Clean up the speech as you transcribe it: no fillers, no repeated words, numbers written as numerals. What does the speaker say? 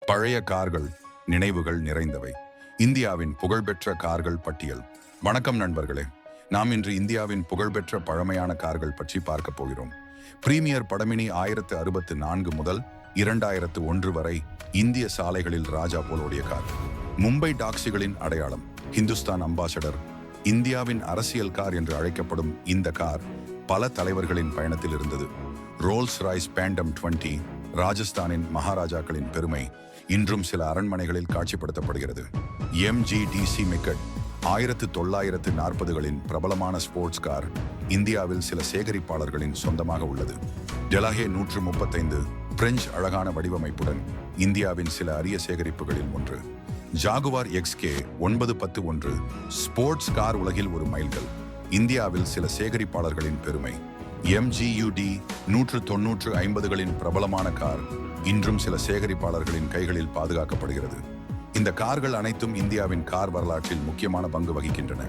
பழைய கார்கள் நினைவுகள் நிறைந்தவை. இந்தியாவின் புகழ்பெற்ற கார்கள் பட்டியல். வணக்கம் நண்பர்களே, நாம் இன்று இந்தியாவின் புகழ்பெற்ற பழமையான கார்கள் பற்றி பார்க்க போகிறோம். பிரீமியர் படமினி 1064 முதல் 2001 வரை இந்திய சாலைகளில் ராஜா போல் ஓடிய கார். மும்பை டாக்ஸிகளின் அடையாளம், ஹிந்துஸ்தான் அம்பாசடர், இந்தியாவின் அரசியல் கார் என்று அழைக்கப்படும் இந்த கார் பல தலைவர்களின் பயணத்தில் இருந்தது. ரோல்ஸ் ராய்ஸ் பேண்டம் 20 ராஜஸ்தானின் மகாராஜாக்களின் பெருமை இன்றும் சில அரண்மனைகளில் காட்சிப்படுத்தப்படுகிறது. MG-DC மிக்கட் 1940களின் பிரபலமான ஸ்போர்ட்ஸ் கார் இந்தியாவில் சில சேகரிப்பாளர்களின் சொந்தமாக உள்ளது. டெலாஹே 135 பிரெஞ்சு அழகான வடிவமைப்புடன் இந்தியாவின் சில அரிய சேகரிப்புகளில் ஒன்று. ஜாகுவார் XK 911 ஸ்போர்ட்ஸ் கார் உலகில் ஒரு மைல்கல், இந்தியாவில் சில சேகரிப்பாளர்களின் பெருமை. MGUD 190 பிரபலமான கார் இன்றும் சில சேகரிப்பாளர்களின் கைகளில் பாதுகாக்கப்படுகிறது. இந்த கார்கள் அனைத்தும் இந்தியாவின் கார் வரலாற்றில் முக்கியமான பங்கு வகிக்கின்றன.